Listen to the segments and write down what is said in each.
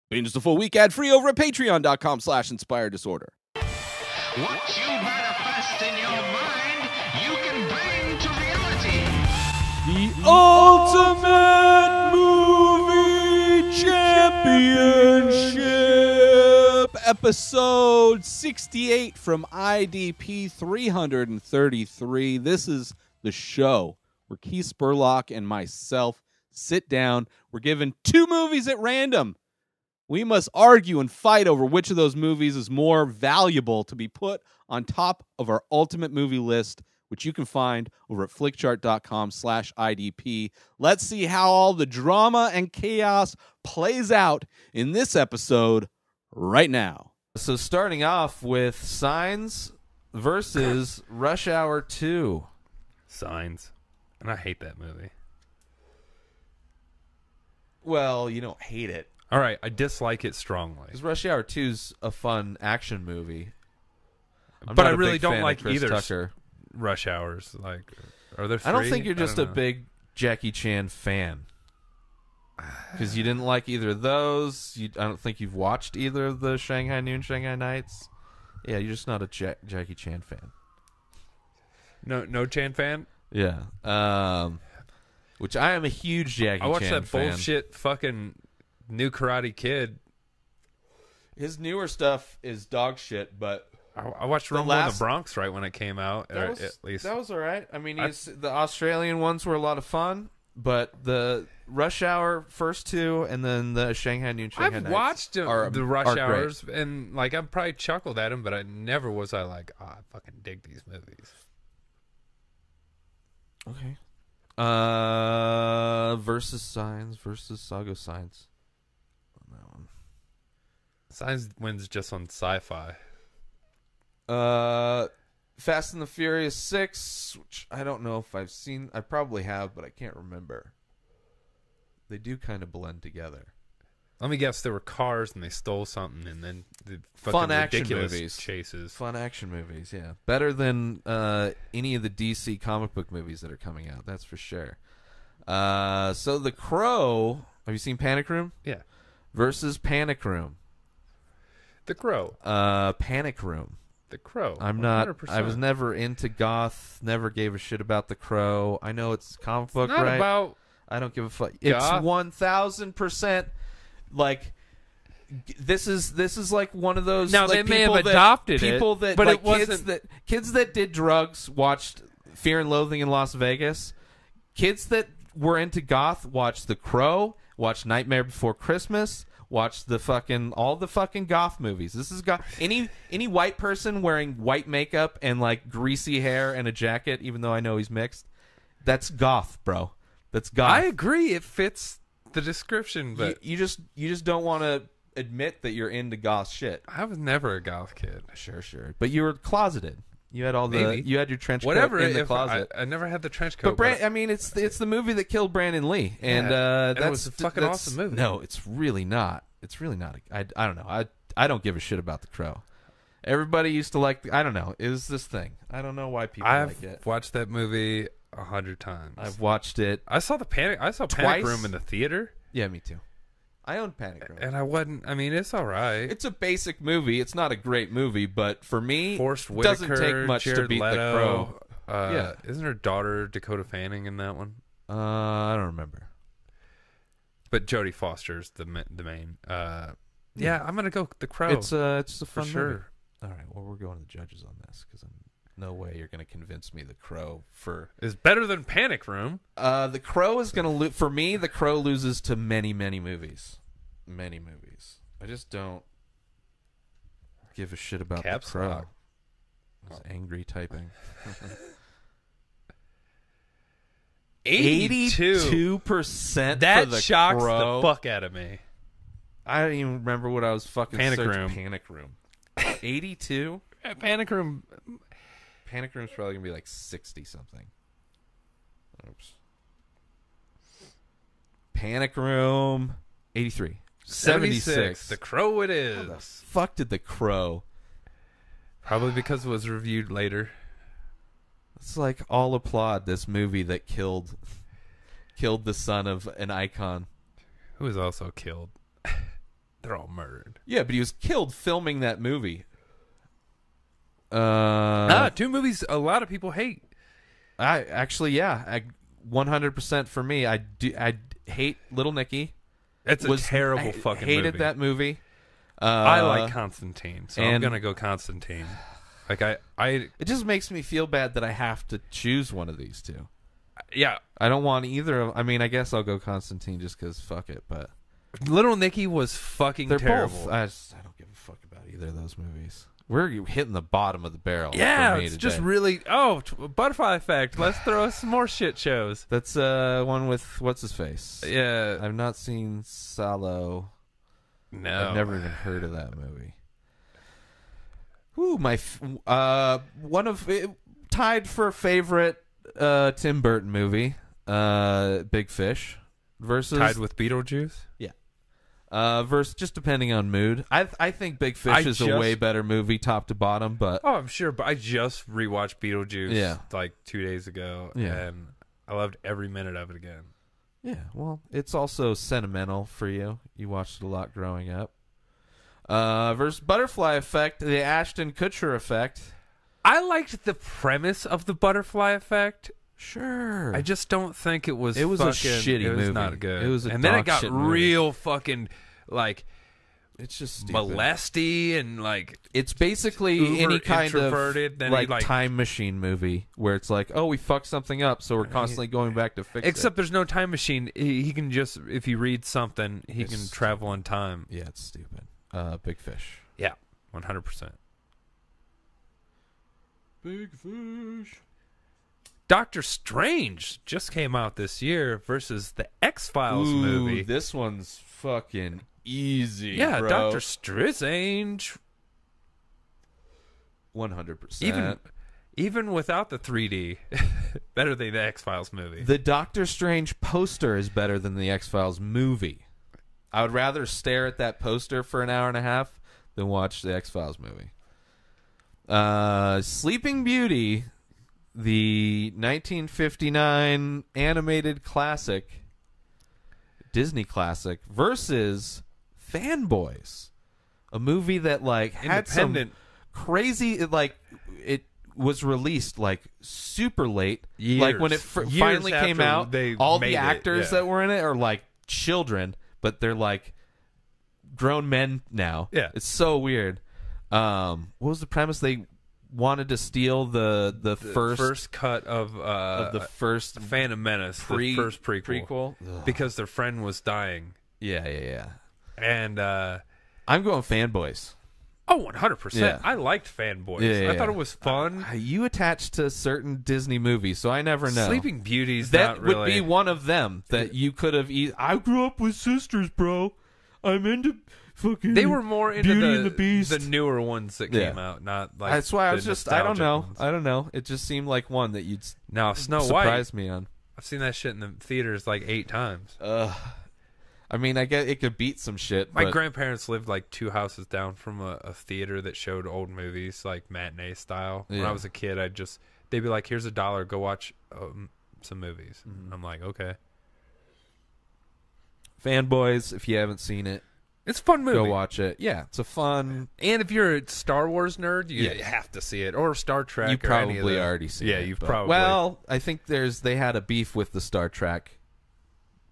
Binge the full week ad-free over at patreon.com/inspireddisorder. What you manifest in your mind, you can bring to reality. The Ultimate Movie Championship, episode 68 from IDP 333. This is the show where Keith Spurlock and myself sit down. We're given two movies at random. We must argue and fight over which of those movies is more valuable to be put on top of our ultimate movie list, which you can find over at flickchart.com/IDP. Let's see how all the drama and chaos plays out in this episode right now. So starting off with Signs versus Rush Hour 2. Signs. And I hate that movie. Well, you don't hate it. All right, I dislike it strongly. Because Rush Hour 2's a fun action movie. But I really don't like either Tucker. Rush Hours. Like, are there three? I don't think you're just a big Jackie Chan fan. Because you didn't like either of those. I don't think you've watched either of the Shanghai Noon, Shanghai Nights. Yeah, you're just not a Jackie Chan fan. No Chan fan? Yeah. Which I am a huge Jackie Chan fan. I watched that bullshit fucking New Karate Kid. His newer stuff is dog shit, but I watched Rumble in the Bronx right when it came out. At least that was all right. I mean, the Australian ones were a lot of fun, but the Rush Hour first two and then the Shanghai Noon, Shanghai Nights. I've watched the Rush Hours, great. and like I probably chuckled at them, but I never was like, I fucking dig these movies. Okay. Versus Signs versus Saga Signs. On that one. Signs wins just on sci-fi. Fast and the Furious 6, which I don't know if I've seen. I probably have, but I can't remember. They do kind of blend together. Let me guess, there were cars and they stole something, and then the fun action ridiculous movies, chases. Fun action movies, yeah, better than any of the DC comic book movies that are coming out. That's for sure. So The Crow. Have you seen Panic Room? Yeah. Versus Panic Room. The Crow. Panic Room. The Crow. I'm not. 100%. I was never into goth. Never gave a shit about The Crow. I know it's comic book, not right? About I don't give a fuck. It's 1000%. Like this is like one of those. Now like, they may have adopted people it, that but like it wasn't. Kids that did drugs watched Fear and Loathing in Las Vegas. Kids that were into goth watched The Crow, watched Nightmare Before Christmas, watched all the fucking goth movies. This is goth. Any white person wearing white makeup and like greasy hair and a jacket, even though I know he's mixed, that's goth, bro. That's goth. I agree. It fits the description, but you just don't want to admit that you're into goth shit. I was never a goth kid. Sure. But you were closeted. You had you had your trench coat in the closet. I never had the trench coat. But I mean, it's the movie that killed Brandon Lee, and that was a fucking awesome movie. No, it's really not. It's really not. I don't know. I don't give a shit about The Crow. Everybody used to like. I don't know. It was this thing. I don't know why people like it. I've watched that movie 100 times. I've watched it. I saw Panic Room in the theater. Yeah, me too. I own Panic Room. And I wasn't. I mean, it's all right. It's a basic movie. It's not a great movie, but for me, it Whitaker, doesn't take much Jared to beat Leto, The Crow. Yeah, isn't her daughter Dakota Fanning in that one? I don't remember. But Jodie Foster's the main. Yeah, I'm gonna go The Crow. It's a fun for sure. movie. All right, well, we're going to the judges on this because no way you're going to convince me The Crow is better than Panic Room. The Crow is going to lose. For me, The Crow loses to many movies. Many movies. I just don't give a shit about The Crow. Lock. I was angry typing. 82%. That for The shocks Crow. The fuck out of me. I don't even remember what I was fucking Panic searching. Room. Panic Room. 82? Panic Room. Panic Room's probably going to be like 60-something. Oops. Panic Room. 83. 76. The Crow it How the is. fuck did The Crow? Probably because it was reviewed later. It's like all applaud this movie that killed the son of an icon. Who was also killed. they're all murdered. Yeah, but he was killed filming that movie. 2 movies a lot of people hate. I 100% for me. I hate Little Nicky. It's a terrible fucking hated movie. that movie. I like Constantine, so I'm and- gonna go Constantine. Like I It just makes me feel bad that I have to choose one of these two. yeah. I don't want either of. I mean, I guess I'll go Constantine just because fuck it. But Little Nicky was fucking they're terrible. both. I don't give a fuck about either of those movies. We're hitting the bottom of the barrel. Yeah, for me it's today. just really Butterfly Effect. Let's throw some more shit shows. That's one with what's his face. Yeah, I've not seen Salo. no, I've never even heard of that movie. Ooh, one of tied for favorite Tim Burton movie, Big Fish, versus tied with Beetlejuice. versus just depending on mood. I think Big Fish is a way better movie, top to bottom. But I'm sure. But I just rewatched Beetlejuice like 2 days ago, and I loved every minute of it again. Yeah, well, it's also sentimental for you. You watched it a lot growing up. Versus Butterfly Effect, the Ashton Kutcher effect. I liked the premise of the Butterfly Effect. Sure. I just don't think it was. It was a fucking, shitty It was movie. not good. It was a and then it dog got shit movie. real fucking like It's just stupid. molesty and like It's basically uber any kind introverted, of then like, he, like time machine movie where it's like, oh, we fucked something up, so we're constantly going back to fix Except it. there's no time machine. He can just, if he reads something, he It's can travel in time. Yeah, it's stupid. Big Fish. Yeah, 100%. Big Fish. Doctor Strange just came out this year versus the X-Files movie. This one's fucking easy. Yeah, bro. Doctor Strange. 100%. Even without the 3D, better than the X-Files movie. The Doctor Strange poster is better than the X-Files movie. I would rather stare at that poster for an hour and a half than watch the X-Files movie. Sleeping Beauty, the 1959 animated classic, Disney classic, versus Fanboys, a movie that like had some crazy it was released like super late. Years. Like when it finally came out, all the actors yeah. that were in it are like children, but they're like grown men now. Yeah, it's so weird. What was the premise? They wanted to steal the first cut of the first Phantom Menace, the first prequel. Ugh. Because their friend was dying. Yeah. And I'm going Fanboys. Oh, 100%. Yeah. I liked Fanboys. Yeah. I thought it was fun. You attach to certain Disney movies, so I never know. Sleeping Beauty's that not really... would be one of them that you could have. I grew up with sisters, bro. I'm into fucking. They were more into Beauty and the Beast. the newer ones that came out, not like. That's why I was just. I don't know. Ones. I don't know. It just seemed like one that you'd now Snow surprise White. me on. I've seen that shit in the theaters like 8 times. I mean, I get it could beat some shit. My but grandparents lived like 2 houses down from a theater that showed old movies, like matinee style. When I was a kid, they'd be like, "Here's $1, go watch some movies." Mm-hmm. I'm like, okay. Fanboys, if you haven't seen it, it's a fun movie. Go watch it. Yeah, it's a fun. And if you're a Star Wars nerd, you have to see it, or Star Trek. You probably already seen it. Yeah, you've probably. Well, I think they had a beef with the Star Trek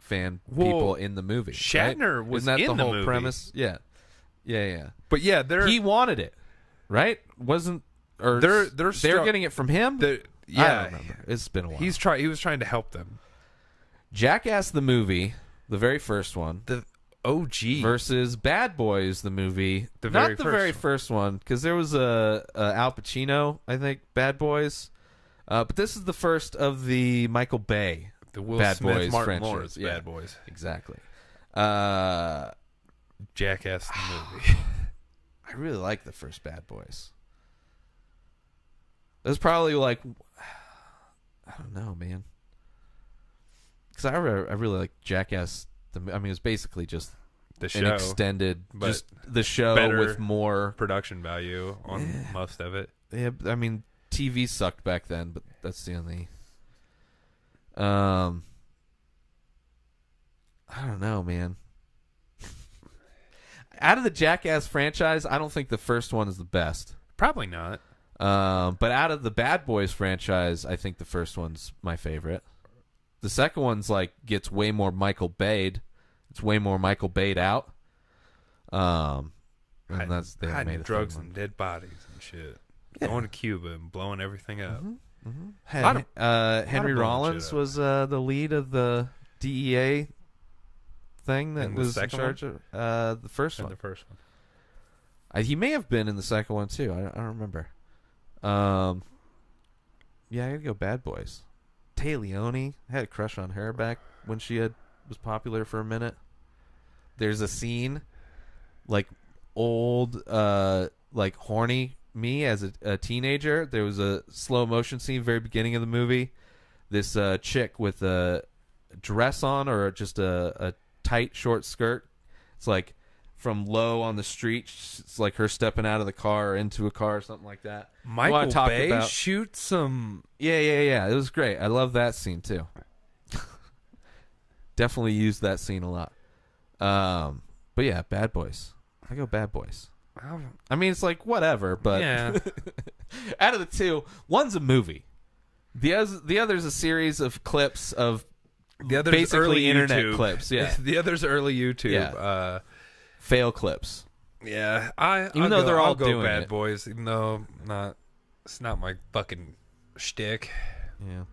people in the movie. Shatner right? was Isn't that in the whole movie. premise? Yeah. But yeah, he wanted it, right? Wasn't or they're getting it from him? I don't remember. It's been a while. He was trying to help them. Jackass the movie, the very first one, the OG, versus Bad Boys the movie, not the very first one, because there was a Al Pacino, I think, Bad Boys, but this is the first of the Michael Bay. The Will Bad Smith, Boys Martin franchise. Lawrence Bad Boys. Exactly. Jackass the movie. I really like the first Bad Boys. It was probably like, I don't know, man. Because I really like Jackass. I mean, it was basically just the show, an extended, but just the show with more production value on most of it. Yeah, I mean, TV sucked back then, but that's the only. I don't know, man. out of the Jackass franchise, I don't think the first one is the best. Probably not. But out of the Bad Boys franchise, I think the first one's my favorite. The second one's like gets way more Michael Bay'd. It's way more Michael Bay'd out. And that's they hiding made a drugs third and dead bodies and shit. Going to Cuba and blowing everything up. Henry Rollins was the lead of the DEA thing that was in charge of the first one. The first one. He may have been in the second one too. I don't remember. Yeah, I gotta go Bad Boys. Tay Leone, I had a crush on her back when she was popular for a minute. There's a scene, like old, like horny me as a teenager. There was a slow motion scene, very beginning of the movie. This chick with a dress on or just a tight short skirt. It's like from low on the street. It's like her stepping out of the car or into a car or something like that. Michael Bay shoots some... Yeah. It was great. I love that scene, too. Definitely used that scene a lot. But yeah, Bad Boys. I go Bad Boys. I mean, it's like, whatever, but... Yeah. Out of the two, one's a movie. The other's a series of clips of... The other's basically early internet YouTube. clips, yeah. The other's early YouTube. Yeah. Fail clips. Yeah, I'll go doing Bad it. Boys, even though it's not my fucking shtick. Yeah.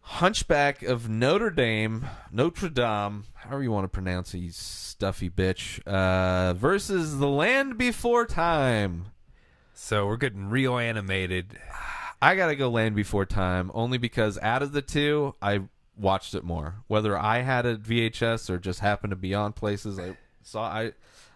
Hunchback of Notre Dame, however you want to pronounce it, you stuffy bitch, versus The Land Before Time. So we're getting real animated. I gotta go Land Before Time, only because out of the two, I watched it more. Whether I had a VHS or just happened to be on places I saw, I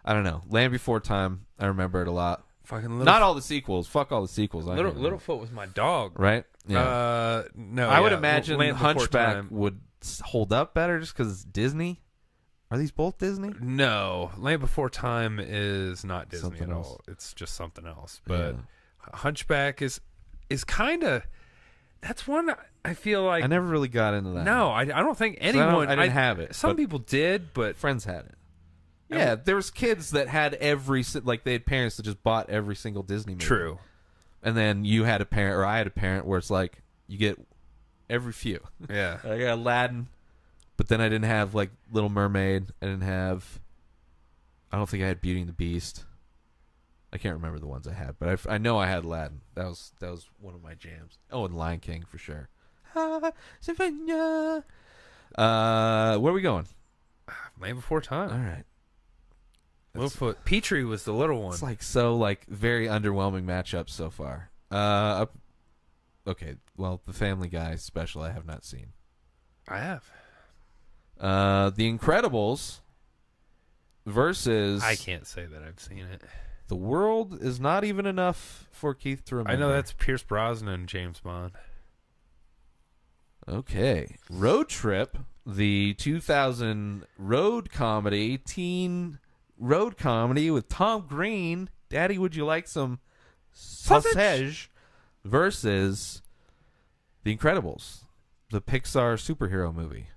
don't know. Land Before Time, I remember it a lot. Not all the sequels. Fuck all the sequels. Littlefoot was my dog. Right? Yeah. No, I would imagine Land Before Hunchback Time would hold up better just because it's Disney. Are these both Disney? No, Land Before Time is not Disney Something at else. all. It's just something else. But Hunchback is kind of... That's one I feel like... I never really got into that. No, I don't think anyone... I didn't have it. Some people did, but... Friends had it. Yeah, there was kids that had they had parents that just bought every single Disney movie. True. And then you had a parent, or I had a parent, where it's like, you get every few. Yeah. I got Aladdin, but then I didn't have, like, Little Mermaid. I don't think I had Beauty and the Beast. I can't remember the ones I had, but I know I had Aladdin. That was one of my jams. Oh, and Lion King, for sure. Where are we going? Land Before Time. All right. Littlefoot. Petrie was the little one. It's like very underwhelming matchup so far. Okay, well, the Family Guy special I have not seen. I have. The Incredibles versus... I can't say that I've seen it. The World Is Not Even Enough for Keith to Remember. I know that's Pierce Brosnan and James Bond. Okay. Road Trip, the 2000 road comedy, teen road comedy with Tom Green. Daddy, would you like some sausage? Versus The Incredibles, the Pixar superhero movie.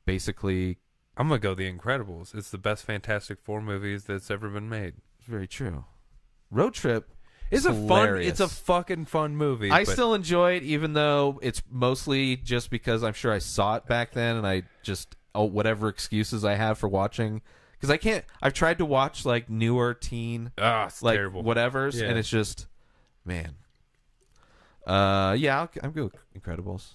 Basically, I'm going to go The Incredibles. It's the best Fantastic Four movies that's ever been made. It's very true. Road Trip is hilarious. It's a fucking fun movie. I still enjoy it, even though it's mostly just because I'm sure I saw it back then, and I just whatever excuses I have for watching, because I can't. I've tried to watch like newer teen, it's like terrible. whatevers, and it's just, man. Yeah, I'm good. Incredibles.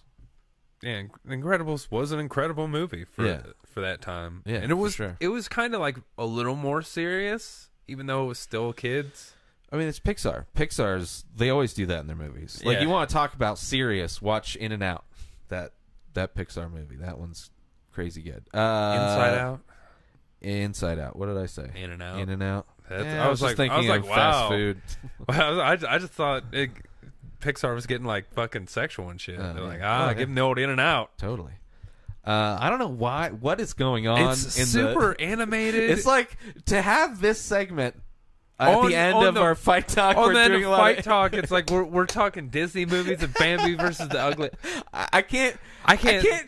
Yeah, Incredibles was an incredible movie for that time. Yeah, and it was kind of like a little more serious, even though it was still kids. I mean, it's Pixar. They always do that in their movies. Like, you want to talk about serious, watch In and Out. That Pixar movie. That one's crazy good. Inside Out. What did I say? In and Out. In and Out. I was just thinking of wow. fast food. I just thought Pixar was getting like fucking sexual and shit. They're like, give them the old In and Out. Totally. I don't know what is going on. It's super animated. It's like to have this segment At the end of our fight talk, on we're the end doing of a lot fight talk, it's like we're talking Disney movies and Bambi versus the Ugly. I can't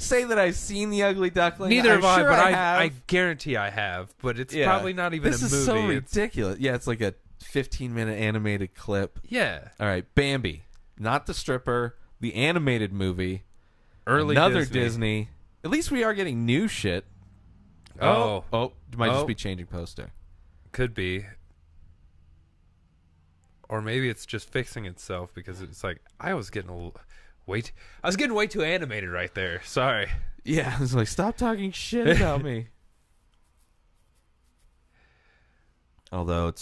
say that I've seen the Ugly Duckling. Neither have I, sure but have. I guarantee I have. But it's probably not even this a movie. This is so It's, ridiculous. Yeah, it's like a 15-minute animated clip. yeah. All right, Bambi, not the stripper, the animated movie. Early Another Disney. At least we are getting new shit. Oh, it might just be changing poster. could be. Or maybe it's just fixing itself because it's like I was getting way too animated right there. Sorry. Yeah, I was like, stop talking shit about me. Although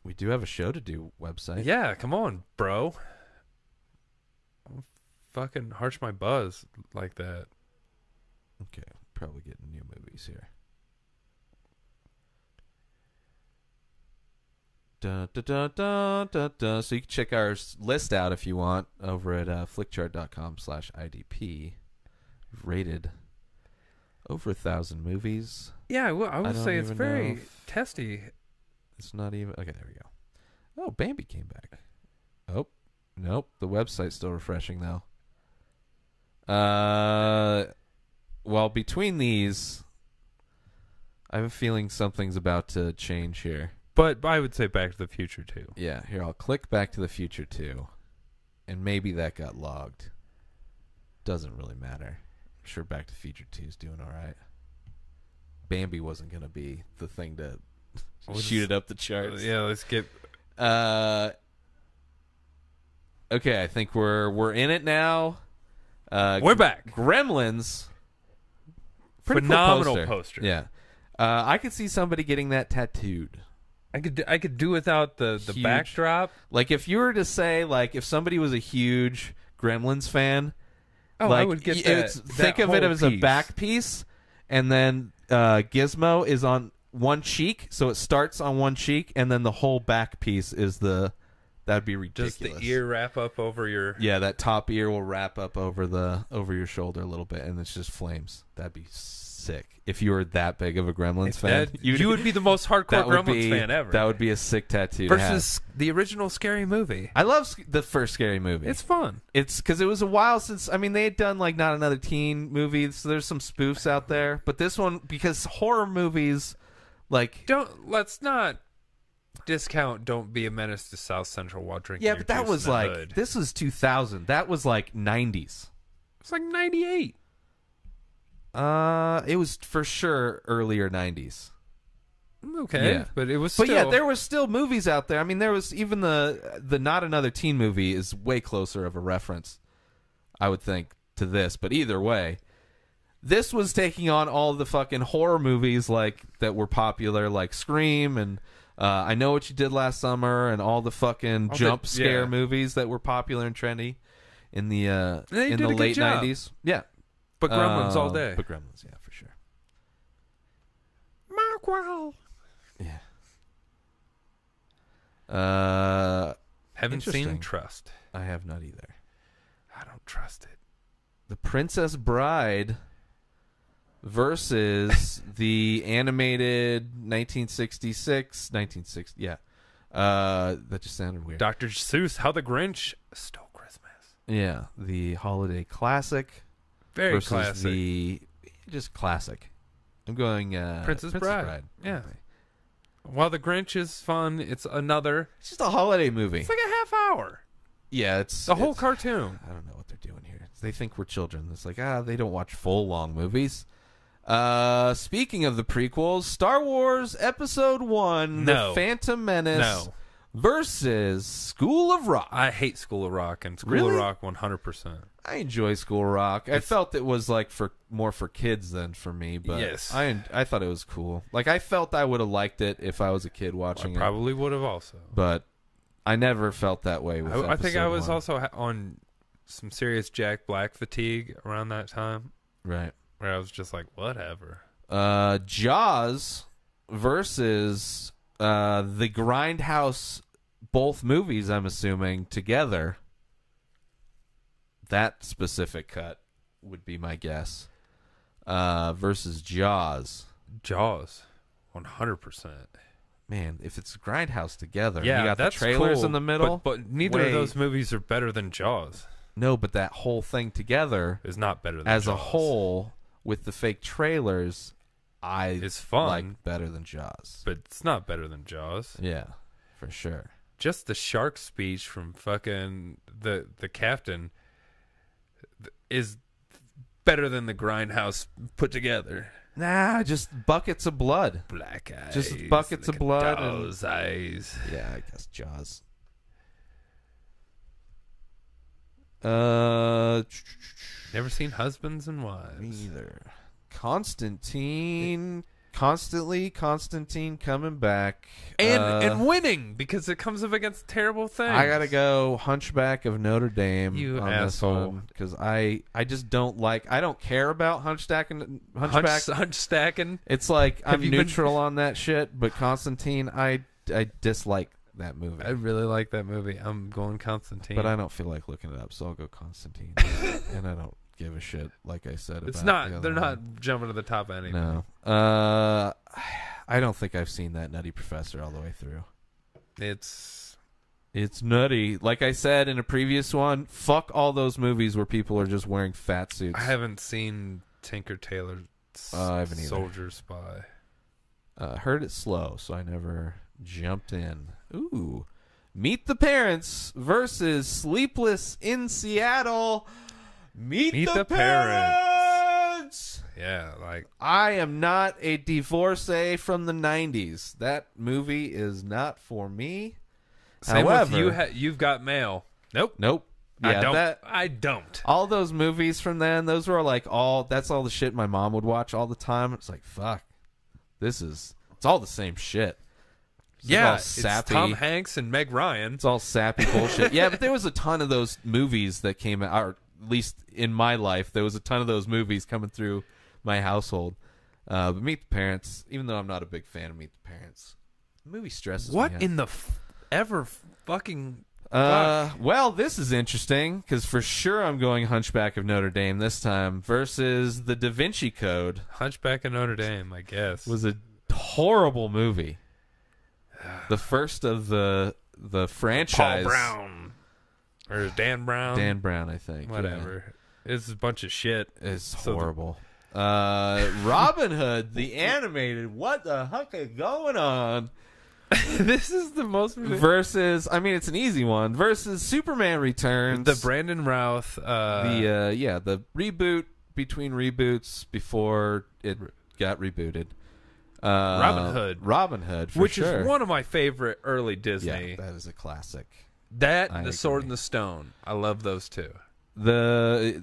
we do have a show to do website. Yeah, come on, bro. Don't fucking harsh my buzz like that. Okay, probably getting new movies here. Da, da, da, da, da, da. So you can check our list out if you want over at flickchart.com/IDP. We've rated over 1,000 movies. Yeah, well, I would say it's very know testy. It's not even... Okay, there we go. Oh, Bambi came back. Oh, nope. The website's still refreshing, though. Well, between these, I have a feeling something's about to change here. But I would say Back to the Future too. Yeah, here, I'll click Back to the Future 2, and maybe that got logged. Doesn't really matter. I'm sure Back to the Future 2 is doing all right. Bambi wasn't going to be the thing to shoot it up the charts. Yeah, let's get... Okay, I think we're in it now. We're back. Gremlins. Pretty Phenomenal cool poster. Yeah. I could see somebody getting that tattooed. I could do without the backdrop. Like if you were to say, like, if somebody was a huge Gremlins fan, like, I would get that. Think of it as a back piece, and then Gizmo is on one cheek, so it starts on one cheek, and then the whole back piece is that'd be ridiculous. Just the ear wrap up over your... Yeah, that top ear will wrap up over your shoulder a little bit, and it's just flames. That'd be sick. If you were that big of a Gremlins fan, you would be the most hardcore Gremlins fan ever. That would be a sick tattoo. Versus the original Scary Movie. I love the first Scary Movie. It's fun. It's because it was a while since. I mean, they had done like Not Another Teen movies, so there's some spoofs out there. But this one, because horror movies, like, let's not discount Don't Be a Menace to South Central while drinking. Yeah, but that was like hood. This was 2000. That was like 90s. It's like 98. It was for sure earlier 90s. Okay, yeah. But it was still... But yeah, there were still movies out there. I mean, there was even the Not Another Teen movie is way closer of a reference, I would think, to this. But either way, this was taking on all the fucking horror movies like that were popular, like Scream and I Know What You Did Last Summer, and all the fucking jump scare movies that were popular and trendy in the late 90s. Yeah. But Gremlins all day. But Gremlins, yeah, for sure. Markwell. Yeah. Haven't seen Trust. I have not either. I don't trust it. The Princess Bride versus the animated 1960. Yeah. That just sounded weird. Dr. Seuss, How the Grinch Stole Christmas. Yeah. The holiday classic. Very versus classic. Just classic. I'm going Princess Bride. Yeah. While The Grinch is fun, it's another... It's just a holiday movie. It's like a half hour. Yeah, it's... The whole cartoon. I don't know what they're doing here. They think we're children. It's like, they don't watch full, long movies. Speaking of the prequels, Star Wars Episode 1, The Phantom Menace versus School of Rock. I hate School of Rock, and School of Rock 100%. I enjoy School of Rock. I felt it was like more for kids than for me, but yes. I thought it was cool. Like, I felt I would have liked it if I was a kid watching it. Probably would have also. But I never felt that way with I think I was 1. also on some serious Jack Black fatigue around that time. Right. Where I was just like, whatever. Jaws versus the Grindhouse, both movies, I'm assuming, together. That specific cut would be my guess. Versus Jaws. Jaws. 100%. man, if it's Grindhouse together, Yeah, you got the that's trailers cool, in the middle. But neither of those movies are better than Jaws. No, but that whole thing together Is not better than as Jaws. a whole with the fake trailers, It's fun, like better than Jaws. but it's not better than Jaws. Yeah, for sure. Just the shark speech from fucking the captain is better than the Grindhouse put together. Nah, just buckets of blood. Black eyes, Just buckets of blood and- Those eyes. Yeah, I guess Jaws. Never seen Husbands and Me Wives. either. Constantine coming back. And winning because it comes up against terrible things. I gotta go Hunchback of Notre Dame You on asshole. because I just don't like. I don't care about Hunchback. Hunchstacking. It's like I'm you been- neutral on that shit. But Constantine, I dislike that movie. I really like that movie. I'm going Constantine. But I don't feel like looking it up, so I'll go Constantine. And I don't give a shit. Like I said, It's about the not. other They're one. not jumping to the top of anything. No. I don't think I've seen that Nutty Professor all the way through. It's nutty. Like I said in a previous one, fuck all those movies where people are just wearing fat suits. I haven't seen Tinker Tailor I haven't either. Soldier Spy. Heard it slow, so I never jumped in. Ooh. Meet the Parents versus Sleepless in Seattle. Meet the Parents! Yeah, like I am not a divorcee from the 90s. That movie is not for me. same However, with You've Got Mail. Nope. Nope. Yeah, I don't. all those movies from then, those were like that's all the shit my mom would watch all the time. It's like, fuck. It's all the same shit. Yeah, all it's sappy. Tom Hanks and Meg Ryan. It's all sappy bullshit. Yeah, but there was a ton of those movies that came out, or at least in my life, there was a ton of those movies coming through my household. But Meet the Parents, even though I'm not a big fan of Meet the Parents, the movie stresses me What out. in the ever fucking Well, this is interesting because for sure I'm going Hunchback of Notre Dame this time versus The Da Vinci Code. Hunchback of Notre Dame, I guess. Was a horrible movie. The first of the franchise. Paul Brown or Dan Brown? Dan Brown, I think. Whatever. It's a bunch of shit. Yeah. It's horrible. Robin Hood, the animated. What the heck is going on? This is the most Versus, I mean, it's an easy one. Versus Superman Returns. the Brandon Routh. The reboot between reboots before it got rebooted. Robin Hood, for which sure. is one of my favorite early Disney. Yeah, that is a classic. That I and The Sword agree. and the Stone. I love those two. The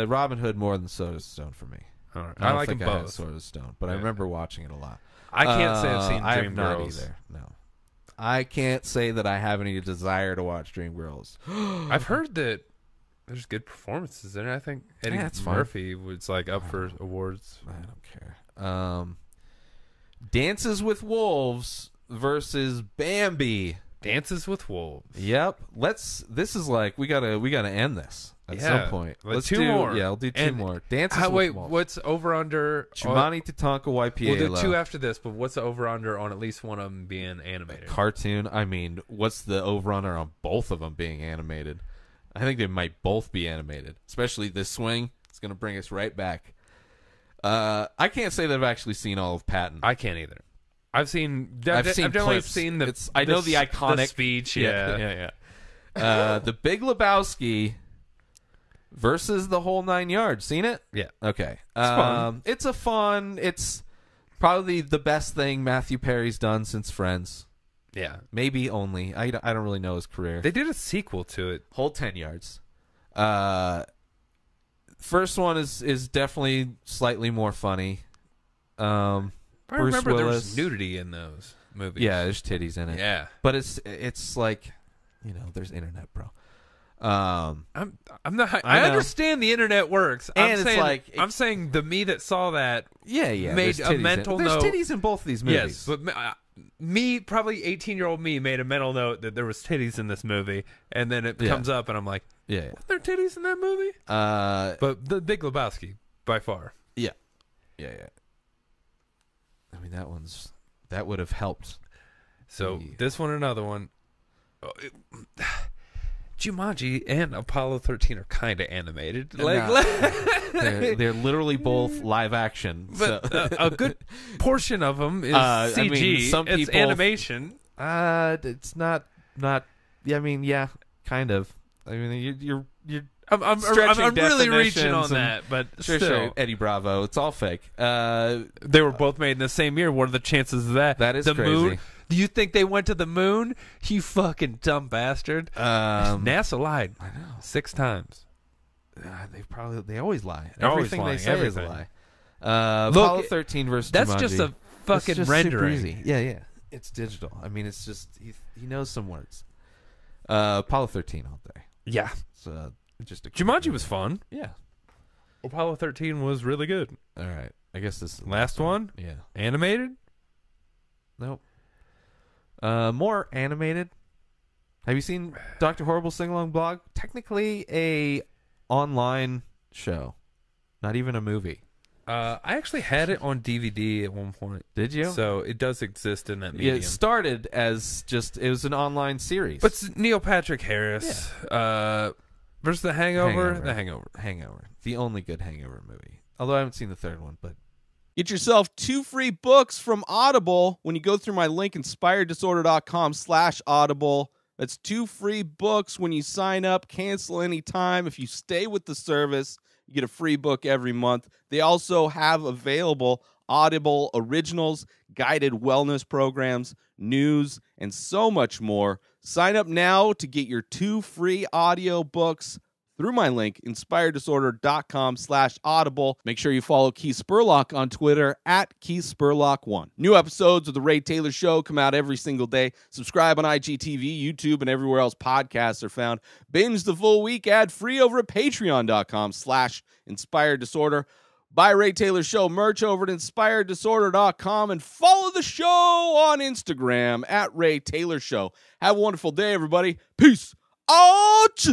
Robin Hood more than Sword of Stone for me. All right. I don't like them think I had both. Sword of Stone, but I Yeah. remember watching it a lot. I can't say I've seen I have Dream not Girls. either. No, I can't say that I have any desire to watch Dreamgirls. I've heard that there's good performances in it. I think Eddie Yeah, it's fine. Murphy was like up for awards. I don't care. Dances with Wolves versus Bambi. Dances with Wolves. Yep. This is like we gotta end this at some point. Let's do more. Yeah, we'll do two And more. Dances with wait, Wolves. what's over under? Chimani Tatanka YPA. We'll do two after this, but what's the over under on at least one of them being animated? Cartoon. I mean, what's the over-under on both of them being animated? I think they might both be animated, especially this swing. It's going to bring us right back. I can't say that I've actually seen all of Patton. I can't either. I've seen definitely clips. seen the. I know the iconic the speech. Yeah. yeah. The Big Lebowski versus the whole 9 yards. Seen it? Yeah. Okay. fun. It's probably the best thing Matthew Perry's done since Friends. Yeah. Maybe only. I don't really know his career. They did a sequel to it. Whole 10 yards. First one is definitely slightly more funny. I Bruce remember there Willis. was nudity in those movies. Yeah, there's titties in it. Yeah. But it's like, there's internet, bro. I'm not. I I know. understand the internet works. And it's like- I'm saying the me that saw that. Yeah. Made there's a titties in- mental There's note. titties in both of these movies. Yes, but me, probably 18-year-old me, made a mental note that there was titties in this movie, and then it comes up, and I'm like, yeah. "Are there titties in that movie?" But the Big Lebowski, by far. Yeah. I mean, that that would have helped. So this one, another one. Jumanji and Apollo 13 are kind of animated. They're literally both live action. But a good portion of them is CG. I mean, some it's people, animation. It's not. Yeah, I mean, yeah, kind of. I mean, you're. I'm really reaching on that, but sure, Eddie Bravo. It's all fake. They were both made in the same year. What are the chances of that? That is the crazy. Moon? Do you think they went to the moon? You fucking dumb bastard. NASA lied. I know 6 times. They always lie. They're Everything always they lying. say is a lie. Apollo 13 versus that's Jumanji. just a fucking just rendering. super easy. Yeah. It's digital. I mean, it's just he knows some words. Apollo 13 all day. Yeah. It's just a Jumanji was fun. Yeah. Apollo 13 was really good. All right. I guess this Last one? Yeah. Animated? Nope. More animated. Have you seen Dr. Horrible's sing-along blog? Technically a online show, not even a movie. I actually had it on DVD at one point. Did you? So it does exist in that medium. Yeah, it started as it was an online series. But it's Neil Patrick Harris versus The Hangover. The Hangover. The only good Hangover movie. Although I haven't seen the third one, but get yourself 2 free books from Audible when you go through my link, inspireddisorder.com/audible. That's 2 free books when you sign up. Cancel anytime. If you stay with the service, you get a free book every month. They also have available Audible originals, guided wellness programs, news, and so much more. Sign up now to get your 2 free audio books through my link, inspireddisorder.com/audible. Make sure you follow Keith Spurlock on Twitter at KeithSpurlock1. New episodes of The Ray Taylor Show come out every single day. Subscribe on IGTV, YouTube, and everywhere else podcasts are found. Binge the full week ad-free over at patreon.com/inspireddisorder. Buy Ray Taylor Show merch over at inspireddisorder.com and follow the show on Instagram at Ray Taylor Show. Have a wonderful day, everybody. Peace out!